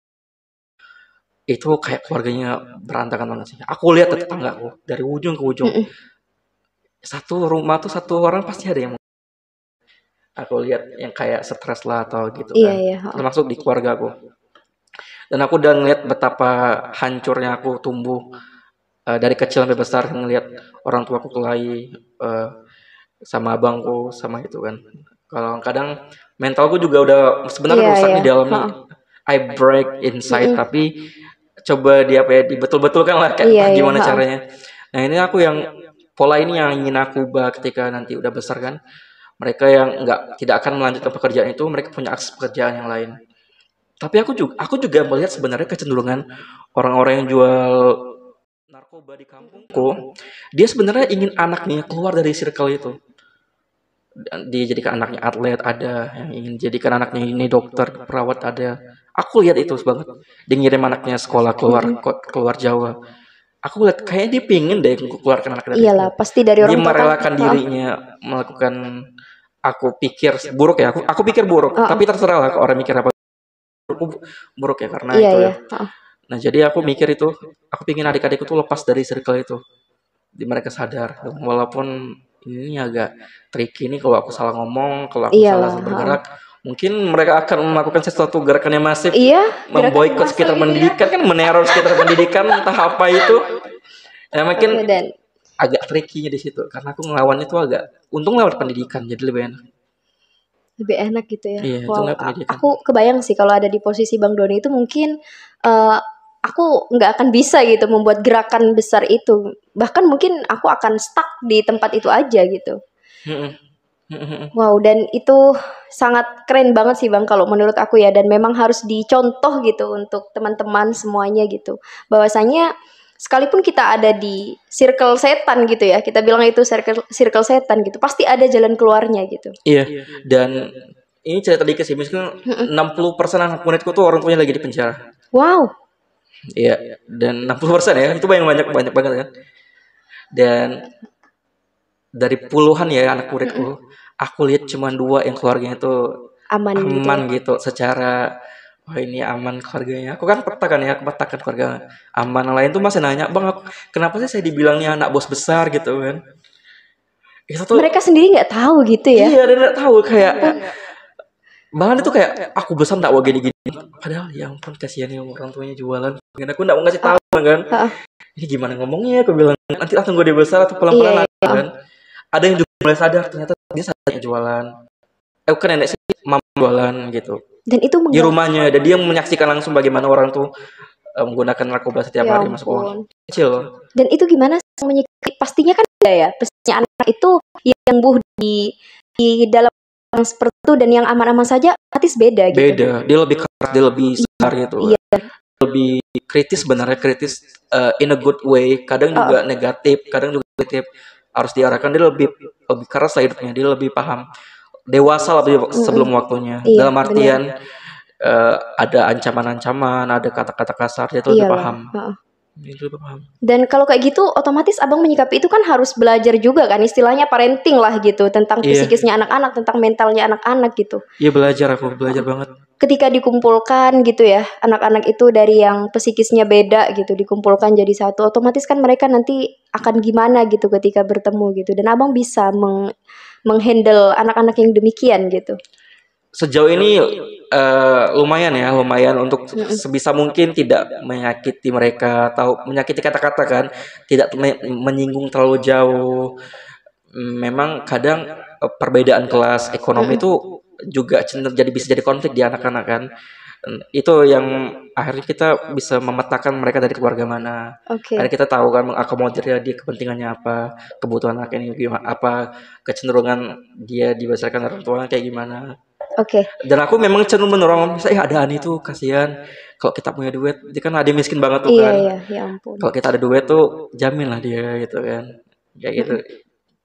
B: itu kayak keluarganya berantakan banget sih. Aku lihat tetanggaku dari ujung ke ujung. Satu rumah tuh satu orang pasti ada yang aku lihat yang kayak stres lah atau gitu kan. Termasuk di keluarga aku. Dan aku udah ngeliat betapa hancurnya aku tumbuh dari kecil sampai besar, ngeliat orang tuaku kelahi sama abangku sama itu kan. Kalau kadang mentalku juga udah sebenarnya rusak nih dalam nih. I break inside, tapi coba dibetul-betulkan lah kayak gimana caranya. Nah ini aku yang pola ini yang ingin aku ubah ketika nanti udah besar kan. Mereka yang tidak akan melanjutkan pekerjaan itu, mereka punya akses pekerjaan yang lain. Tapi aku juga melihat sebenarnya kecenderungan orang-orang yang jual narkoba di kampungku, dia sebenarnya ingin anaknya keluar dari circle itu. Dia jadikan anaknya atlet, ada yang ingin jadikan anaknya ini dokter, perawat, ada. Aku lihat itu banget. Dia ngirim anaknya sekolah keluar Jawa. Aku lihat kayak dia pingin deh keluarkan anak dari itu.
A: Pasti dari orang tua.
B: Dia merelakan dirinya melakukan. Aku pikir buruk ya. Aku pikir buruk, tapi terserah lah orang mikir apa. Buruk ya karena itu ya. Nah jadi aku mikir itu, aku pingin adik-adikku tuh lepas dari circle itu. Di mereka sadar, walaupun ini agak tricky nih kalau aku salah ngomong, kalau aku salah bergerak, mungkin mereka akan melakukan sesuatu gerakan yang masif, memboikot sekitar pendidikan kan, meneror sekitar pendidikan, entah apa itu. Ya mungkin agak tricky-nya di situ, karena aku ngelawannya tuh untung lewat pendidikan, jadi lebih enak
A: gitu ya. Aku kebayang sih kalau ada di posisi Bang Doni itu mungkin aku nggak akan bisa gitu membuat gerakan besar itu. Bahkan mungkin aku akan stuck di tempat itu aja gitu. Wow, dan itu sangat keren banget sih Bang kalau menurut aku ya, dan memang harus dicontoh gitu untuk teman-teman semuanya gitu. Bahwasanya sekalipun kita ada di circle setan gitu ya, kita bilang itu circle setan gitu, pasti ada jalan keluarnya gitu.
B: Iya. Dan ini cerita dikit sih, misalnya 60% anak muridku tuh orang tuanya lagi di penjara.
A: Wow.
B: Iya, dan 60% ya, itu banyak banget kan. Dan dari puluhan ya anak muridku, aku lihat cuma 2 yang keluarganya tuh aman gitu secara ini aman keluarganya. Aku kan petakan keluarga aman. Lain tuh masih nanya, "Bang, kenapa sih saya dibilangnya anak bos besar gitu kan?"
A: Itu tuh mereka sendiri nggak tahu gitu ya.
B: Iya, dia nggak tahu kayak bahkan itu kayak aku besar nggak mau gini-gini. Padahal ya ampun kasihan ya orang tuanya jualan. Aku nggak mau ngasih tahu kan. Ini gimana ngomongnya? Aku bilang nanti tunggu dia besar atau pelan-pelan kan. Ada yang juga mulai sadar ternyata dia sadar jualan. Kan nenek sih mama jualan gitu.
A: Dan itu
B: di rumahnya, dan dia menyaksikan langsung bagaimana orang tuh menggunakan narkoba setiap hari masuk uang kecil.
A: Dan itu gimana menyikapi? Pastinya kan ada ya, pastinya anak itu yang di dalam seperti itu, dan yang aman-aman saja artis beda gitu.
B: Beda, dia lebih keras, dia lebih besar gitu. Lebih kritis, sebenarnya kritis in a good way, kadang juga negatif, kadang juga positif. Harus diarahkan, dia lebih keras lah hidupnya, dia lebih paham, dewasa lebih sebelum waktunya. Dalam artian ada ancaman-ancaman, ada kata-kata kasar, dia tuh lebih paham.
A: Dan kalau kayak gitu otomatis abang menyikapi itu kan harus belajar juga kan, istilahnya parenting lah gitu, tentang psikisnya anak-anak, tentang mentalnya anak-anak gitu.
B: Iya, aku belajar banget.
A: Ketika dikumpulkan gitu ya, anak-anak itu dari yang psikisnya beda gitu, dikumpulkan jadi satu, otomatis kan mereka nanti akan gimana gitu ketika bertemu gitu. Dan abang bisa menghandle anak-anak yang demikian gitu.
B: Sejauh ini lumayan untuk sebisa mungkin tidak menyakiti mereka atau menyakiti kata-kata kan, tidak menyinggung terlalu jauh. Memang kadang perbedaan kelas ekonomi itu juga bisa jadi konflik di anak-anak kan. Itu yang akhirnya kita bisa memetakan mereka dari keluarga mana. Akhirnya kita tahu kan mengakomodir dia kepentingannya apa, kebutuhan anak ini gimana, apa kecenderungan dia dibesarkan orang tuanya kayak gimana. Dan aku memang cenderung mendorong, misalnya ada Ani tuh kasihan kalau kita punya duit, dia kan ada miskin banget tuh kan.
A: Ya ampun.
B: Kalau kita ada duit tuh jamin lah dia gitu kan, kayak gitu.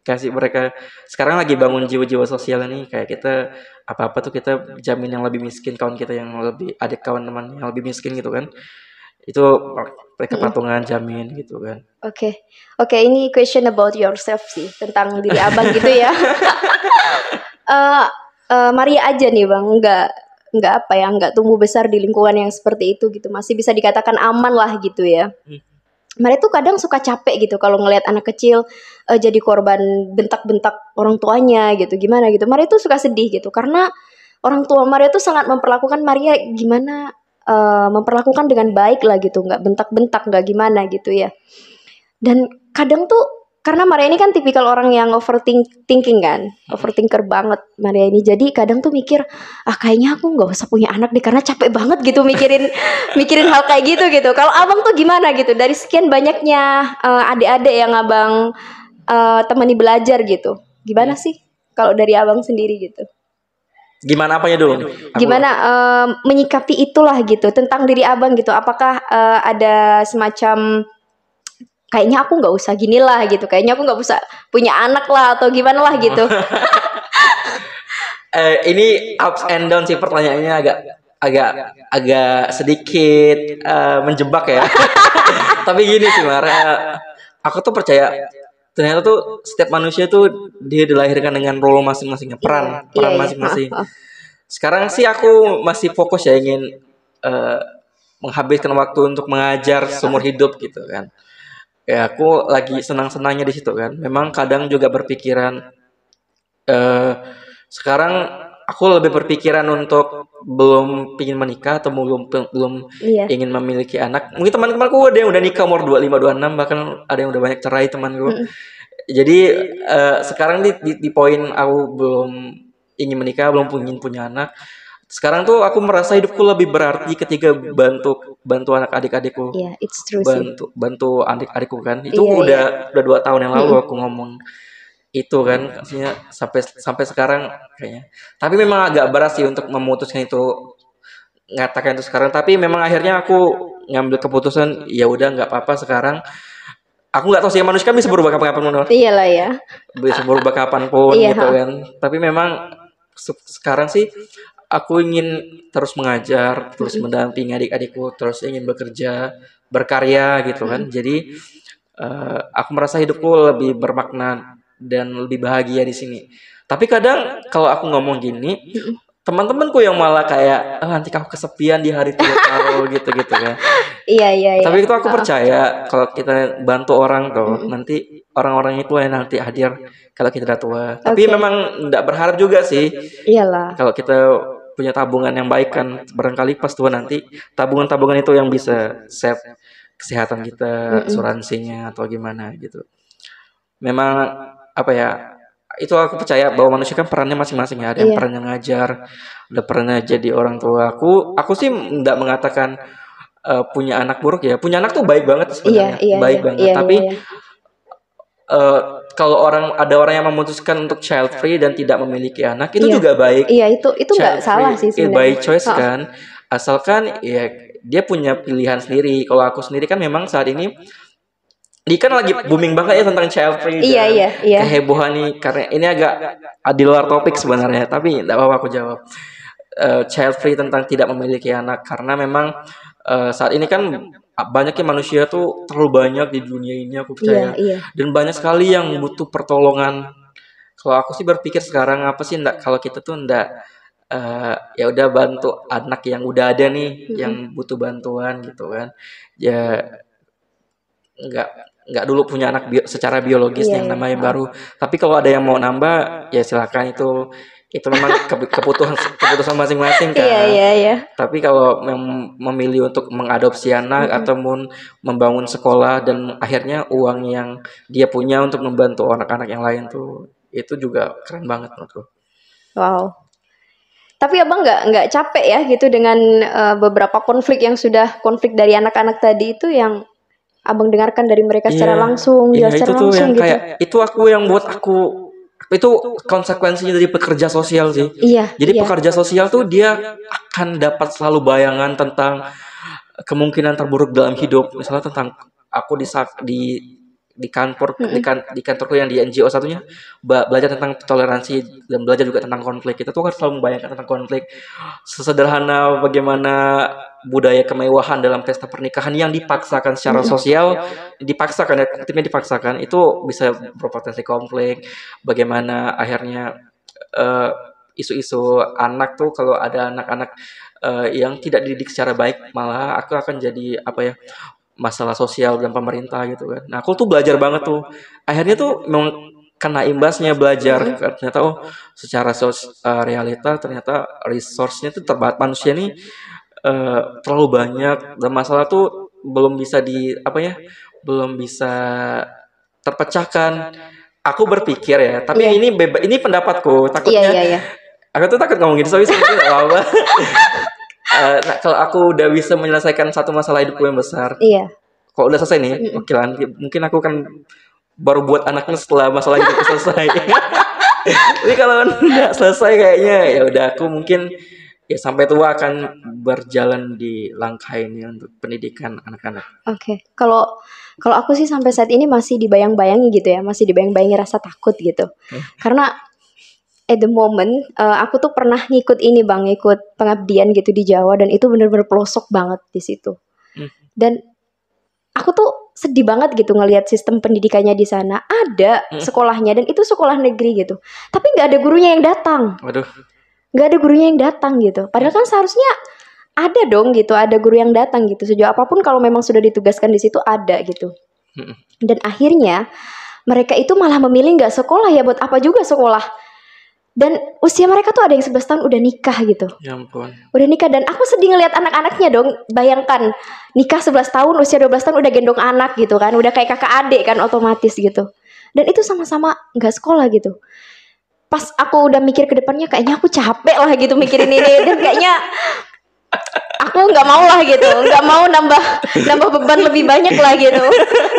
B: Kasih mereka, sekarang lagi bangun jiwa-jiwa sosial ini, kayak kita apa-apa tuh kita jamin yang lebih miskin, kawan kita yang lebih, adik kawan teman yang lebih miskin gitu kan, itu mereka patungan jamin gitu kan.
A: Oke, ini question about yourself sih, tentang diri abang gitu ya. Maria aja nih bang, nggak tumbuh besar di lingkungan yang seperti itu gitu, masih bisa dikatakan aman lah gitu ya. Maria tuh kadang suka capek gitu kalau ngelihat anak kecil jadi korban bentak-bentak orang tuanya gitu, gimana gitu. Maria tuh suka sedih gitu karena orang tua Maria tuh sangat memperlakukan Maria gimana, memperlakukan dengan baik lah gitu, nggak bentak-bentak, nggak gimana gitu ya. Dan kadang tuh karena Maria ini kan tipikal orang yang overthinking kan, overthinker banget Maria ini. Jadi kadang tuh mikir, kayaknya aku nggak usah punya anak deh karena capek banget gitu mikirin hal kayak gitu. Kalau abang tuh gimana gitu? Dari sekian banyaknya adik-adik yang abang temani belajar gitu, gimana sih kalau dari abang sendiri gitu?
B: Gimana apanya dulu?
A: Gimana menyikapi itulah gitu tentang diri abang gitu? Apakah ada semacam kayaknya aku nggak usah gini lah gitu, kayaknya aku nggak usah punya anak lah atau gimana lah gitu?
B: Ini ups and down sih pertanyaannya, agak sedikit menjebak ya. Tapi gini sih Mara, aku tuh percaya ternyata tuh setiap manusia tuh dia dilahirkan dengan role masing-masingnya, peran masing-masing. Sekarang sih aku masih fokus ya ingin menghabiskan waktu untuk mengajar seumur hidup gitu kan. Ya aku lagi senang-senangnya di situ kan. Memang kadang juga berpikiran sekarang aku lebih berpikiran untuk belum ingin menikah atau belum ingin memiliki anak. Mungkin teman-temanku ada yang udah nikah umur 25, 26, bahkan ada yang udah banyak cerai temanku. Jadi sekarang di poin aku belum ingin menikah, belum ingin punya anak. Sekarang tuh aku merasa hidupku lebih berarti ketika bantu anak adik-adikku, bantu adik-adikku kan. Itu udah 2 tahun yang lalu aku ngomong itu kan, maksudnya sampai sekarang kayaknya. Tapi memang agak berat sih untuk memutuskan itu, ngatakan itu sekarang. Tapi memang akhirnya aku ngambil keputusan, ya udah nggak apa-apa sekarang. Aku nggak tahu sih, manusia kan bisa berubah kapan-kapan.
A: Iyalah ya.
B: Bisa berubah kapanpun gitu kan. Tapi memang sekarang sih aku ingin terus mengajar, terus mendampingi adik-adikku, terus ingin bekerja, berkarya gitu kan. Jadi aku merasa hidupku lebih bermakna dan lebih bahagia di sini. Tapi kadang kalau aku ngomong gini, teman-temanku yang malah kayak nanti kamu kesepian di hari tua kamu gitu kan.
A: Iya.
B: Tapi itu aku percaya kalau kita bantu orang tuh, nanti orang-orang itu yang nanti hadir kalau kita udah tua. Tapi memang enggak berharap juga sih.
A: Iyalah.
B: Kalau kita punya tabungan yang baik kan, barangkali pas tua nanti tabungan itu yang bisa save kesehatan kita, asuransinya atau gimana gitu. Memang apa ya, itu aku percaya bahwa manusia kan perannya masing-masing ya. Ada yang perannya ngajar, ada perannya jadi orang tua. Aku sih enggak mengatakan punya anak buruk ya. Punya anak tuh baik banget sebenarnya. Baik banget. Tapi kalau ada orang yang memutuskan untuk child free dan tidak memiliki anak, itu juga baik.
A: Iya, itu nggak salah sih sebenarnya.
B: Baik choice kan. Asalkan ya dia punya pilihan sendiri. Kalau aku sendiri kan memang saat ini kan lagi booming banget ya tentang child free.
A: Iya.
B: Kehebohan nih, karena ini agak di luar topik sebenarnya, tapi enggak apa-apa aku jawab. child free, tentang tidak memiliki anak, karena memang saat ini kan banyaknya manusia tuh terlalu banyak di dunia ini, aku percaya. Dan banyak sekali yang butuh pertolongan. Kalau aku sih berpikir sekarang, apa sih ndak kalau kita tuh ndak ya udah bantu anak yang udah ada nih, yang butuh bantuan gitu kan. Ya nggak dulu punya anak secara biologis yang namanya baru. Tapi kalau ada yang mau nambah, ya silakan, itu memang keputusan masing-masing kan. Tapi kalau memilih untuk mengadopsi anak ataupun membangun sekolah dan akhirnya uang yang dia punya untuk membantu anak-anak yang lain tuh, itu juga keren banget menurutku.
A: Wow. Tapi abang nggak capek ya gitu dengan beberapa konflik dari anak-anak tadi itu yang abang dengarkan dari mereka secara langsung,
B: secara langsung gitu. Kayak itu yang buat aku, itu konsekuensinya dari pekerja sosial sih. Jadi pekerja sosial tuh dia akan dapat selalu bayangan tentang kemungkinan terburuk dalam hidup. Misalnya tentang aku di kantorku yang di NGO satunya, belajar tentang toleransi dan belajar juga tentang konflik. Kita tuh harus selalu membayangkan tentang konflik. Sesederhana bagaimana budaya kemewahan dalam pesta pernikahan yang dipaksakan secara sosial, dipaksakan, itu bisa berpotensi konflik. Bagaimana akhirnya isu-isu anak tuh, kalau ada anak-anak yang tidak dididik secara baik, malah aku akan jadi masalah sosial dan pemerintah gitu kan. Nah, aku tuh belajar banget tuh. Akhirnya tuh memang kena imbasnya belajar. Ternyata secara realita ternyata resource-nya tuh terbatas. Manusia nih terlalu banyak, dan masalah tuh belum bisa belum bisa terpecahkan. Aku berpikir ya, tapi ini pendapatku. Takutnya aku tuh takut ngomongin soal itu nggak apa-apa. Nah, kalau aku udah bisa menyelesaikan satu masalah hidupku yang besar, kalau udah selesai nih, mungkin aku kan baru buat anaknya setelah masalah hidupku selesai. Tapi kalau nggak selesai kayaknya, ya udah aku mungkin ya sampai tua akan berjalan di langkah ini untuk pendidikan anak-anak.
A: Kalau aku sih sampai saat ini masih dibayang-bayangi gitu ya, masih dibayang-bayangi rasa takut gitu. Karena at the moment aku tuh pernah ngikut pengabdian gitu di Jawa, dan itu benar-benar pelosok banget di situ. Dan aku tuh sedih banget gitu ngelihat sistem pendidikannya di sana. Ada sekolahnya dan itu sekolah negeri gitu, tapi nggak ada gurunya yang datang. Nggak ada gurunya yang datang gitu. Padahal kan seharusnya ada dong gitu, ada guru yang datang gitu. Sejauh apapun kalau memang sudah ditugaskan di situ ada gitu. Dan akhirnya mereka itu malah memilih nggak sekolah, ya buat apa juga sekolah. Dan usia mereka tuh ada yang 11 tahun udah nikah gitu.
B: Ya ampun.
A: Udah nikah, dan aku sedih ngeliat anak-anaknya dong. Bayangkan nikah 11 tahun, usia 12 tahun udah gendong anak gitu kan. Udah kayak kakak adik kan otomatis gitu. Dan itu sama-sama gak sekolah gitu. Pas aku udah mikir ke depannya, kayaknya aku capek lah gitu mikirin ini. Dan kayaknya aku gak mau lah gitu. Gak mau nambah beban lebih banyak lah gitu.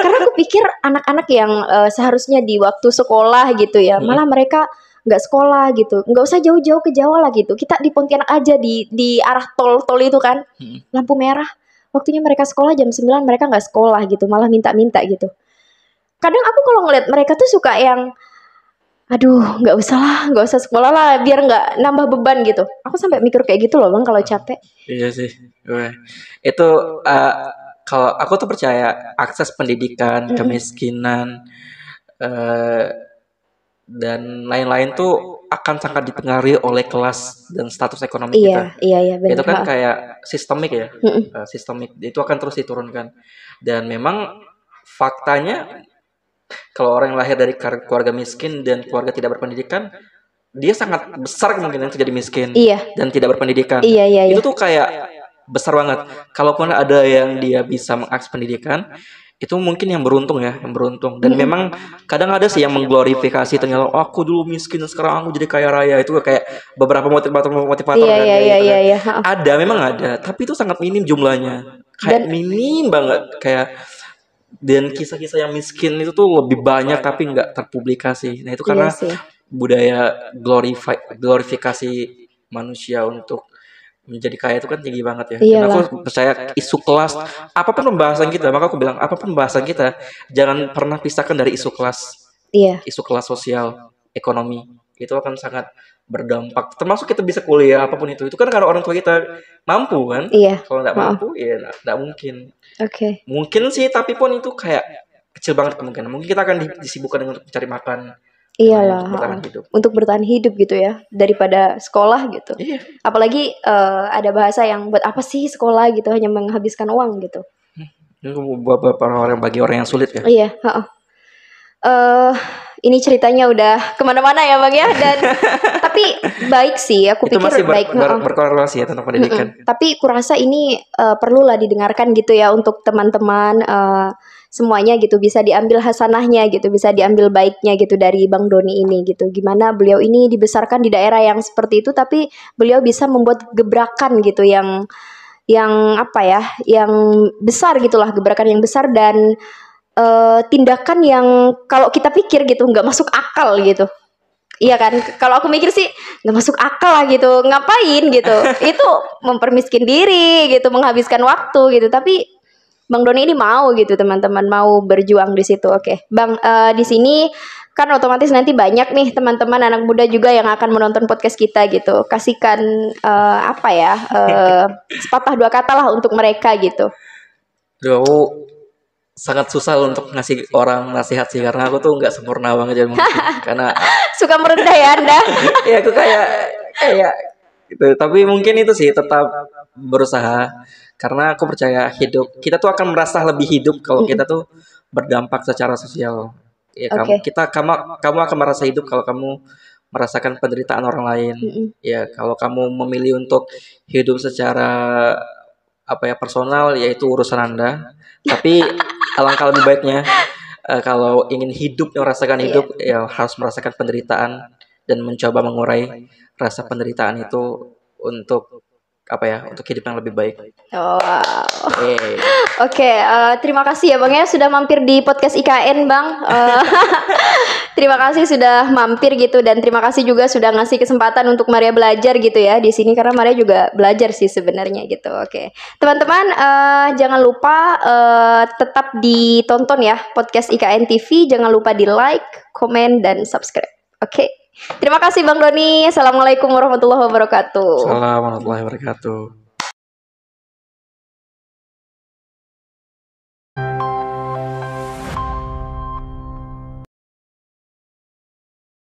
A: Karena aku pikir anak-anak yang seharusnya di waktu sekolah gitu ya, malah mereka nggak sekolah gitu. Nggak usah jauh-jauh ke Jawa lah gitu. Kita di Pontianak aja, di arah tol itu kan, lampu merah. Waktunya mereka sekolah jam 9, mereka nggak sekolah gitu, malah minta-minta gitu. Kadang aku kalau ngeliat mereka tuh suka yang, aduh nggak usah sekolah lah, biar nggak nambah beban gitu. Aku sampai mikir kayak gitu loh bang, kalau capek.
B: Iya sih, itu kalau aku tuh percaya akses pendidikan, kemiskinan, dan lain-lain tuh akan sangat dipengaruhi oleh kelas dan status ekonomi kita.
A: Iya, benar.
B: Itu kan kayak sistemik ya, sistemik. Itu akan terus diturunkan. Dan memang faktanya, kalau orang yang lahir dari keluarga miskin dan keluarga tidak berpendidikan, dia sangat besar kemungkinan terjadi miskin dan tidak berpendidikan. Itu tuh kayak besar banget. Kalaupun ada yang dia bisa mengakses pendidikan, itu mungkin yang beruntung. Dan memang kadang ada sih yang mengglorifikasi, ternyata aku dulu miskin sekarang aku jadi kaya raya. Itu kayak beberapa motivator memang ada, tapi itu sangat minim jumlahnya, kayak minim banget kayak. Dan kisah-kisah yang miskin itu tuh lebih banyak tapi nggak terpublikasi. Nah itu karena budaya glorifikasi manusia untuk menjadi kaya itu kan tinggi banget ya. Dan aku percaya isu kelas, apapun pembahasan kita, maka aku bilang apapun pembahasan kita, jangan pernah pisahkan dari isu kelas. Isu kelas sosial, ekonomi, itu akan sangat berdampak. Termasuk kita bisa kuliah apapun itu kan karena orang tua kita mampu kan.
A: Iya.
B: Kalau nggak mampu ya nggak mungkin.
A: Oke.
B: Mungkin sih, tapi pun itu kayak kecil banget kemungkinan. Mungkin kita akan disibukkan dengan mencari makan.
A: Iyalah, untuk bertahan hidup gitu ya, daripada sekolah gitu.
B: Iya.
A: Apalagi ada bahasa yang buat apa sih sekolah gitu, hanya menghabiskan uang gitu.
B: Beberapa orang, bagi orang yang sulit ya.
A: Iya. Ini ceritanya udah kemana-mana ya Bang ya, dan tapi baik sih, aku
B: itu
A: pikir
B: masih
A: baik.
B: Berkorelasi ya tentang pendidikan.
A: Tapi kurasa ini perlulah didengarkan gitu ya untuk teman-teman. Semuanya gitu bisa diambil hasanahnya gitu, bisa diambil baiknya gitu dari Bang Doni ini gitu. Gimana beliau ini dibesarkan di daerah yang seperti itu, tapi beliau bisa membuat gebrakan gitu yang apa ya, yang besar gitulah, gebrakan yang besar dan tindakan yang kalau kita pikir gitu nggak masuk akal gitu. Iya kan, kalau aku mikir sih nggak masuk akal lah gitu, ngapain gitu? Itu mempermiskin diri gitu, menghabiskan waktu gitu. Tapi Bang Doni ini mau gitu teman-teman, mau berjuang di situ. Oke, Bang, di sini kan otomatis nanti banyak nih teman-teman anak muda juga yang akan menonton podcast kita gitu. Kasihkan apa ya, sepatah dua kata lah untuk mereka gitu.
B: Aku sangat susah untuk ngasih orang nasihat sih, karena aku tuh nggak sempurna banget jadi mungkin karena
A: suka merendah ya Anda.
B: Ya aku kayak gitu. Tapi mungkin itu sih, tetap berusaha. Karena aku percaya kita tuh akan merasa lebih hidup kalau kita tuh berdampak secara sosial. Ya, kamu akan merasa hidup kalau kamu merasakan penderitaan orang lain. Ya, kalau kamu memilih untuk hidup secara personal, yaitu urusan Anda. Tapi alangkah lebih baiknya kalau ingin merasakan hidup, ya harus merasakan penderitaan dan mencoba mengurai rasa penderitaan itu untuk untuk hidup yang lebih baik.
A: Wow. Oke, terima kasih ya Bang ya sudah mampir di podcast IKN Bang. Terima kasih sudah mampir gitu, dan terima kasih juga sudah ngasih kesempatan untuk Maria belajar gitu ya di sini, karena Maria juga belajar sih sebenarnya gitu. Oke, teman-teman jangan lupa tetap ditonton ya podcast IKN TV. Jangan lupa di like, komen, dan subscribe. Oke. Terima kasih Bang Doni. Assalamualaikum warahmatullahi wabarakatuh.
B: Assalamualaikum warahmatullahi wabarakatuh.